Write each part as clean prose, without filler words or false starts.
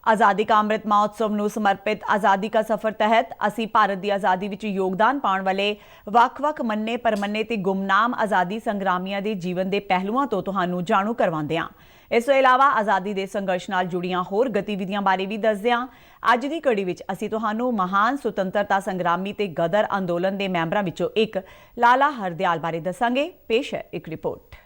आज़ादी का अमृत महोत्सव ਨੂੰ ਸਮਰਪਿਤ ਆਜ਼ਾਦੀ का सफर तहत ਅਸੀਂ ਭਾਰਤ ਦੀ ਆਜ਼ਾਦੀ ਵਿੱਚ ਯੋਗਦਾਨ ਪਾਉਣ ਵਾਲੇ ਵੱਖ-ਵੱਖ ਮੰਨੇ ਪਰਮੰਨੇ ਤੇ ਗੁੰਮਨਾਮ ਆਜ਼ਾਦੀ ਸੰਗਰਾਮੀਆਂ ਦੇ ਜੀਵਨ ਦੇ ਪਹਿਲੂਆਂ ਤੋਂ ਤੁਹਾਨੂੰ ਜਾਣੂ ਕਰਵਾਉਂਦੇ ਹਾਂ। ਇਸ ਤੋਂ ਇਲਾਵਾ ਆਜ਼ਾਦੀ ਦੇ ਸੰਘਰਸ਼ ਨਾਲ ਜੁੜੀਆਂ ਹੋਰ ਗਤੀਵਿਧੀਆਂ ਬਾਰੇ ਵੀ ਦੱਸਦੇ ਹਾਂ। ਅੱਜ ਦੀ ਕੜੀ ਵਿੱਚ ਅਸੀਂ ਤੁਹਾਨੂੰ ਮਹਾਨ ਸੁਤੰਤਰਤਾ ਸੰਗਰਾਮੀ ਤੇ ਗਦਰ ਅੰਦੋਲਨ ਦੇ ਮੈਂਬਰਾਂ ਵਿੱਚੋਂ ਇੱਕ ਲਾਲਾ ਹਰਦਿਆਲ ਬਾਰੇ ਦੱਸਾਂਗੇ। ਪੇਸ਼ ਹੈ ਇੱਕ ਰਿਪੋर्ट।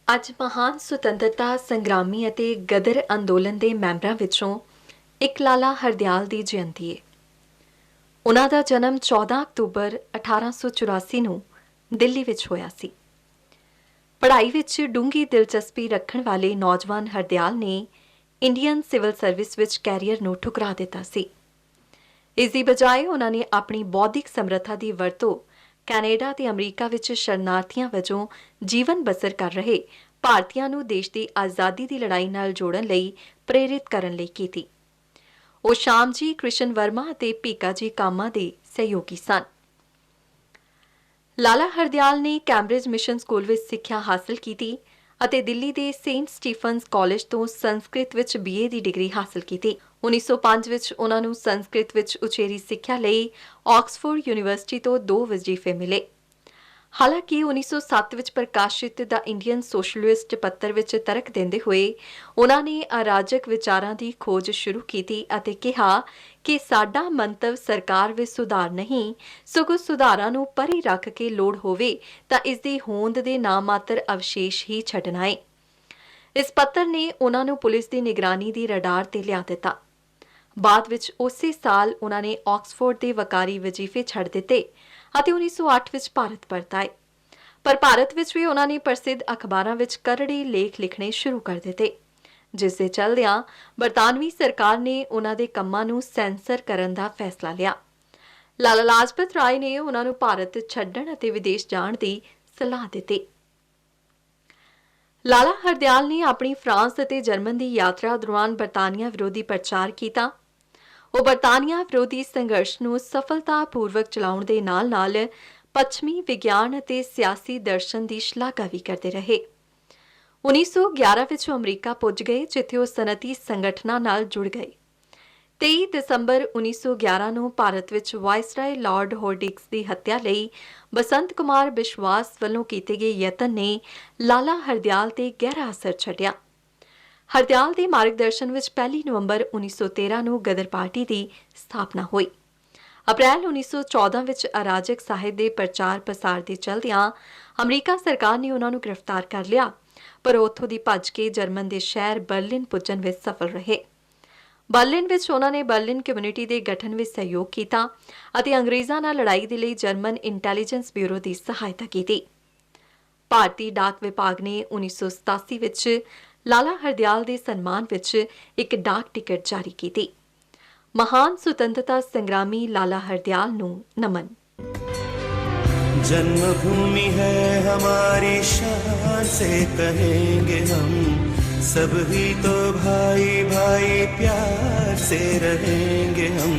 ਅੱਜ ਮਹਾਨ ਸੁਤੰਤਰਤਾ ਸੰਗਰਾਮੀ ਅਤੇ ਗਦਰ ਅੰਦੋਲਨ ਦੇ ਮੈਂਬਰਾਂ ਵਿੱਚੋਂ ਇੱਕ ਲਾਲਾ ਹਰਦਿਆਲ ਦੀ ਜਯੰਤੀ ਹੈ। ਉਹਨਾਂ ਦਾ ਜਨਮ 14 ਅਕਤੂਬਰ 1884 ਨੂੰ ਦਿੱਲੀ ਵਿੱਚ ਹੋਇਆ ਸੀ। ਪੜ੍ਹਾਈ ਵਿੱਚ ਡੂੰਘੀ ਦਿਲਚਸਪੀ ਰੱਖਣ ਵਾਲੇ ਨੌਜਵਾਨ ਹਰਦਿਆਲ ਨੇ ਇੰਡੀਅਨ ਸਿਵਲ ਸਰਵਿਸ ਵਿੱਚ ਕੈਰੀਅਰ ਨੂੰ ਠੁਕਰਾ ਦਿੱਤਾ ਸੀ। ਇਸ ਦੀ ਬਜਾਏ ਉਹਨਾਂ ਨੇ ਆਪਣੀ ਬੌਧਿਕ ਸਮਰੱਥਾ ਦੀ ਵਰਤੋਂ ਕੈਨੇਡਾ ਤੇ ਅਮਰੀਕਾ ਵਿੱਚ ਸ਼ਰਨਾਰਥੀਆਂ ਵਜੋਂ ਜੀਵਨ ਬਸਰ ਕਰ ਰਹੇ ਭਾਰਤੀਆਂ ਨੂੰ ਦੇਸ਼ ਦੀ ਆਜ਼ਾਦੀ ਦੀ ਲੜਾਈ ਨਾਲ ਜੋੜਨ ਲਈ ਪ੍ਰੇਰਿਤ ਕਰਨ ਲਈ ਕੀਤੀ। ਉਹ ਸ਼ਾਮਜੀ ਕ੍ਰਿਸ਼ਨ ਵਰਮਾ ਅਤੇ ਭੀਕਾਜੀ ਕਾਮਾ ਦੇ ਸਹਿਯੋਗੀ ਸਨ। ਲਾਲਾ ਹਰਦਿਆਲ ਨੇ ਕੈਂਬਰਿਜ ਮਿਸ਼ਨ ਸਕੂਲ ਵਿੱਚ ਸਿੱਖਿਆ ਹਾਸਲ ਕੀਤੀ ਅਤੇ ਦਿੱਲੀ ਦੇ ਸੇਂਟ ਸਟੀਫਨਸ ਕਾਲਜ ਤੋਂ ਸੰਸਕ੍ਰਿਤ ਵਿੱਚ BA ਦੀ ਡਿਗਰੀ ਹਾਸਲ ਕੀਤੀ। 1905 ਵਿੱਚ ਉਹਨਾਂ ਨੂੰ ਸੰਸਕ੍ਰਿਤ ਵਿੱਚ ਉਚੇਰੀ ਸਿੱਖਿਆ ਲਈ ਆਕਸਫੋਰਡ ਯੂਨੀਵਰਸਿਟੀ ਤੋਂ 2 ਵਜ਼ੀਫੇ ਮਿਲੇ। ਹਾਲਾਂਕਿ 1907 ਵਿੱਚ ਪ੍ਰਕਾਸ਼ਿਤ ਦਾ ਇੰਡੀਅਨ ਸੋਸ਼ਲਿਸਟ ਪੱਤਰ ਵਿੱਚ ਤਰਕ ਦਿੰਦੇ ਹੋਏ ਉਹਨਾਂ ਨੇ ਅਰਾਜਕ ਵਿਚਾਰਾਂ ਦੀ ਖੋਜ ਸ਼ੁਰੂ ਕੀਤੀ ਅਤੇ ਕਿਹਾ ਕਿ ਸਾਡਾ ਮੰਤਵ ਸਰਕਾਰ ਵਿੱਚ ਸੁਧਾਰ ਨਹੀਂ, ਸਗੋਂ ਸੁਧਾਰਾਂ ਨੂੰ ਪਰੇ ਰੱਖ ਕੇ ਲੋੜ ਹੋਵੇ ਤਾਂ ਇਸ ਦੀ ਹੋਂਦ ਦੇ ਨਾਮਾਤਰ ਅਵਸ਼ੇਸ਼ ਹੀ ਛੱਡਣਾ ਹੈ। ਇਸ ਪੱਤਰ ਨੇ ਉਹਨਾਂ ਨੂੰ ਪੁਲਿਸ ਦੀ ਨਿਗਰਾਨੀ ਦੀ ਰਡਾਰ ਤੇ ਲਿਆ ਦਿੱਤਾ। ਬਾਅਦ ਵਿੱਚ ਉਸੇ ਸਾਲ ਉਹਨਾਂ ਨੇ ਆਕਸਫੋਰਡ ਦੇ ਵਕਾਰੀ ਵਜ਼ੀਫੇ ਛੱਡ ਦਿੱਤੇ ਅਤੇ 1908 ਵਿੱਚ ਭਾਰਤ ਪਰਤ ਆਏ। ਪਰ ਭਾਰਤ ਵਿੱਚ ਵੀ ਉਹਨਾਂ ਨੇ ਪ੍ਰਸਿੱਧ ਅਖਬਾਰਾਂ ਵਿੱਚ ਕਰੜੇ ਲੇਖ ਲਿਖਣੇ ਸ਼ੁਰੂ ਕਰ ਦਿੱਤੇ, ਜਿਸ ਦੇ ਚੱਲਦਿਆਂ ਬਰਤਾਨਵੀ ਸਰਕਾਰ ਨੇ ਉਹਨਾਂ ਦੇ ਕੰਮਾਂ ਨੂੰ ਸੈਂਸਰ ਕਰਨ ਦਾ ਫੈਸਲਾ ਲਿਆ। ਲਾਲਾ ਲਾਜਪਤ ਰਾਏ ਨੇ ਉਹਨਾਂ ਨੂੰ ਭਾਰਤ ਛੱਡਣ ਅਤੇ ਵਿਦੇਸ਼ ਜਾਣ ਦੀ ਸਲਾਹ ਦਿੱਤੀ। ਲਾਲਾ ਹਰਦਿਆਲ ਨੇ ਆਪਣੀ ਫਰਾਂਸ ਅਤੇ ਜਰਮਨ ਦੀ ਯਾਤਰਾ ਦੌਰਾਨ ਬਰਤਾਨੀਆ ਵਿਰੋਧੀ ਪ੍ਰਚਾਰ ਕੀਤਾ। ਉਹ ਬਰਤਾਨੀਆ ਵਿਰੋਧੀ ਸੰਘਰਸ਼ ਨੂੰ ਸਫਲਤਾਪੂਰਵਕ ਚਲਾਉਣ ਦੇ ਨਾਲ-ਨਾਲ ਪੱਛਮੀ ਵਿਗਿਆਨ ਅਤੇ ਸਿਆਸੀ ਦਰਸ਼ਨ ਦੀ ਸ਼ਲਾਘਾ ਵੀ ਕਰਦੇ ਰਹੇ। 1911 ਵਿੱਚ ਉਹ ਅਮਰੀਕਾ ਪੁੱਜ ਗਏ, ਜਿੱਥੇ ਉਹ ਸਨਅਤੀ ਸੰਗਠਨਾਂ ਨਾਲ ਜੁੜ ਗਏ। 23 ਦਸੰਬਰ 1911 ਨੂੰ ਭਾਰਤ ਵਿੱਚ ਵਾਇਸਰਾਏ ਲਾਰਡ ਹੋਰਡਿੰਗਸ ਦੀ ਹੱਤਿਆ ਲਈ ਬਸੰਤ ਕੁਮਾਰ ਬਿਸ਼ਵਾਸ ਵੱਲੋਂ ਕੀਤੇ ਗਏ ਯਤਨ ਨੇ ਲਾਲਾ ਹਰਦਿਆਲ ਤੇ ਗਹਿਰਾ ਅਸਰ ਛੱਡਿਆ। ਹਰਦਿਆਲ ਦੇ ਮਾਰਗਦਰਸ਼ਨ ਵਿੱਚ 1 ਨਵੰਬਰ 1913 ਨੂੰ ਗਦਰ ਪਾਰਟੀ ਦੀ ਸਥਾਪਨਾ ਹੋਈ। ਅਪ੍ਰੈਲ 1914 ਵਿੱਚ ਅਰਾਜਕ ਸਾਹਿਤ ਦੇ ਪ੍ਰਚਾਰ ਪ੍ਰਸਾਰ ਦੇ ਚਲਦਿਆਂ ਅਮਰੀਕਾ ਸਰਕਾਰ ਨੇ ਉਹਨਾਂ ਨੂੰ ਗ੍ਰਿਫਤਾਰ ਕਰ ਲਿਆ, ਪਰ ਉੱਥੋਂ ਦੀ ਭੱਜ ਕੇ ਜਰਮਨ ਦੇ ਸ਼ਹਿਰ ਬਰਲਿਨ ਪੁੱਜਣ ਵਿੱਚ ਸਫਲ ਰਹੇ। ਬਰਲਿਨ ਵਿੱਚ ਉਹਨਾਂ ਨੇ ਬਰਲਿਨ ਕਮਿਊਨਿਟੀ ਦੇ ਗਠਨ ਵਿੱਚ ਸਹਿਯੋਗ ਕੀਤਾ ਅਤੇ ਅੰਗਰੇਜ਼ਾਂ ਨਾਲ ਲੜਾਈ ਦੇ ਲਈ ਜਰਮਨ ਇੰਟੈਲੀਜੈਂਸ ਬਿਊਰੋ ਦੀ ਸਹਾਇਤਾ ਕੀਤੀ। ਭਾਰਤੀ ਡਾਕ ਵਿਭਾਗ ਨੇ 1987 ਵਿੱਚ ਲਾਲਾ ਹਰਦਿਆਲ ਦੇ ਸਨਮਾਨ ਵਿੱਚ ਇੱਕ ਡਾਕ ਟਿਕਟ ਜਾਰੀ ਕੀਤੀ। ਮਹਾਨ ਸੁਤੰਤਰਤਾ ਸੰਗਰਾਮੀ ਲਾਲਾ ਹਰਦਿਆਲ ਨੂੰ ਨਮਨ। जन्मभूमि है हमारी, शान से कहेंगे हम, सब ही तो भाई भाई प्यार से रहेंगे हम।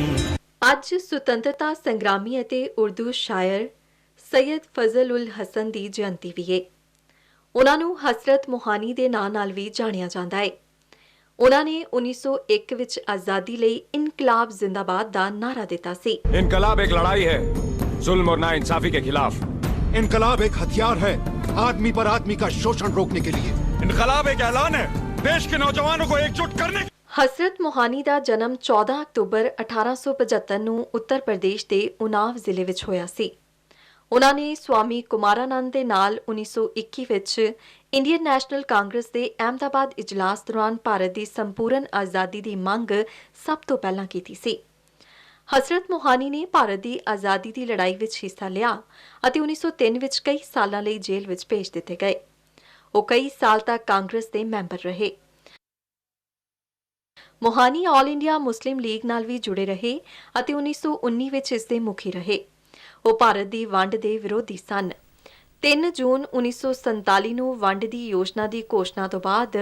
ਅੱਜ ਸੁਤੰਤਰਤਾ ਸੰਗਰਾਮੀ ਅਤੇ ਉਰਦੂ ਸ਼ਾਇਰ ਸੈਯਦ ਫਜ਼ਲ ਉਲ ਹਸਨ ਦੀ ਜਯੰਤੀ ਵੀ ਹੈ। ਉਹਨਾਂ ਨੂੰ ਹਸਰਤ ਮੋਹਾਨੀ ਦੇ ਨਾਂ ਨਾਲ ਵੀ ਜਾਣਿਆ ਜਾਂਦਾ ਹੈ। ਉਹਨਾਂ ਨੇ 1901 ਵਿੱਚ ਆਜ਼ਾਦੀ ਲਈ ਇਨਕਲਾਬ ਜ਼ਿੰਦਾਬਾਦ ਦਾ ਨਾਰਾ ਦਿੱਤਾ ਸੀ। इनकलाब एक लड़ाई है जुल्म और नाइंसाफी के खिलाफ। इनकलाब एक हथियार है आदमी पर आदमी का शोषण रोकने के लिए। इनकलाब एक ऐलान है देश के नौजवानों को एकजुट करने। ਹਸਰਤ ਮੋਹਾਨੀ ਦਾ ਜਨਮ 14 ਅਕਤੂਬਰ 1875 ਨੂੰ ਉੱਤਰ ਪ੍ਰਦੇਸ਼ ਦੇ ਉਨਾਵ ਜ਼ਿਲ੍ਹੇ ਵਿੱਚ ਹੋਇਆ ਸੀ। ਉਹਨਾਂ ਨੇ ਸਵਾਮੀ ਕੁਮਾਰਾਨੰਦ ਦੇ ਨਾਲ 1921 ਵਿੱਚ ਇੰਡੀਅਨ ਨੈਸ਼ਨਲ ਕਾਂਗਰਸ ਦੇ ਅਹਿਮਦਾਬਾਦ ਇਜਲਾਸ ਦੌਰਾਨ ਭਾਰਤ ਦੀ ਸੰਪੂਰਨ ਆਜ਼ਾਦੀ ਦੀ ਮੰਗ ਸਭ ਤੋਂ ਪਹਿਲਾਂ ਕੀਤੀ ਸੀ। ਹਸਰਤ ਮੋਹਾਨੀ ਨੇ ਭਾਰਤ ਦੀ ਆਜ਼ਾਦੀ ਦੀ ਲੜਾਈ ਵਿੱਚ ਹਿੱਸਾ ਲਿਆ ਅਤੇ 1903 ਵਿੱਚ ਕਈ ਸਾਲਾਂ ਲਈ ਜੇਲ੍ਹ ਵਿੱਚ ਭੇਜ ਦਿੱਤੇ ਗਏ। ਉਹ ਕਈ ਸਾਲ ਤੱਕ ਕਾਂਗਰਸ ਦੇ ਮੈਂਬਰ ਰਹੇ। ਮੋਹਾਨੀ ਆਲ ਇੰਡੀਆ ਮੁਸਲਿਮ ਲੀਗ ਨਾਲ ਵੀ ਜੁੜੇ ਰਹੇ ਅਤੇ 1919 ਵਿੱਚ ਇਸ ਦੇ ਮੁਖੀ ਰਹੇ। ਉਹ ਭਾਰਤ ਦੀ ਵੰਡ ਦੇ ਵਿਰੋਧੀ ਸਨ। 3 ਜੂਨ 1947 ਨੂੰ ਵੰਡ ਦੀ ਯੋਜਨਾ ਦੀ ਘੋਸ਼ਣਾ ਤੋਂ ਬਾਅਦ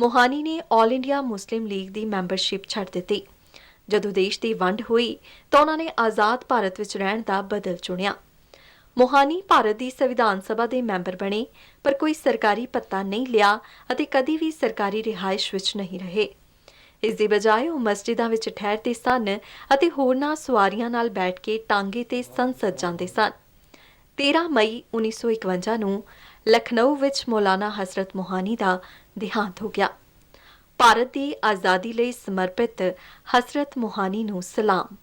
ਮੋਹਾਨੀ ਨੇ ਆਲ ਇੰਡੀਆ ਮੁਸਲਿਮ ਲੀਗ ਦੀ ਮੈਂਬਰਸ਼ਿਪ ਛੱਡ ਦਿੱਤੀ। ਜਦੋਂ ਦੇਸ਼ ਦੀ ਵੰਡ ਹੋਈ ਤਾਂ ਉਹਨਾਂ ਨੇ ਆਜ਼ਾਦ ਭਾਰਤ ਵਿੱਚ ਰਹਿਣ ਦਾ ਬਦਲ ਚੁਣਿਆ। ਮੋਹਾਨੀ ਭਾਰਤ ਦੀ ਸੰਵਿਧਾਨ ਸਭਾ ਦੇ ਮੈਂਬਰ ਬਣੇ, ਪਰ ਕੋਈ ਸਰਕਾਰੀ ਭੱਤਾ ਨਹੀਂ ਲਿਆ ਅਤੇ ਕਦੀ ਵੀ ਸਰਕਾਰੀ ਰਿਹਾਇਸ਼ ਵਿੱਚ ਨਹੀਂ ਰਹੇ। ਇਸ ਦੀ ਬਜਾਏ ਉਹ ਮਸਜਿਦਾਂ ਵਿੱਚ ਠਹਿਰਦੇ ਸਨ ਅਤੇ ਹੋਰਨਾਂ ਸਵਾਰੀਆਂ ਨਾਲ ਬੈਠ ਕੇ ਟਾਂਗੇ ਤੇ ਸੰਸਦ ਜਾਂਦੇ ਸਨ। 13 ਮਈ 1951 ਨੂੰ ਲਖਨਊ ਵਿੱਚ ਮੌਲਾਨਾ ਹਜ਼ਰਤ ਮੋਹਾਨੀ ਦਾ ਦੇਹਾਂਤ ਹੋ ਗਿਆ। ਭਾਰਤ ਦੀ ਆਜ਼ਾਦੀ ਲਈ ਸਮਰਪਿਤ ਹਜ਼ਰਤ ਮੋਹਾਨੀ ਨੂੰ ਸਲਾਮ।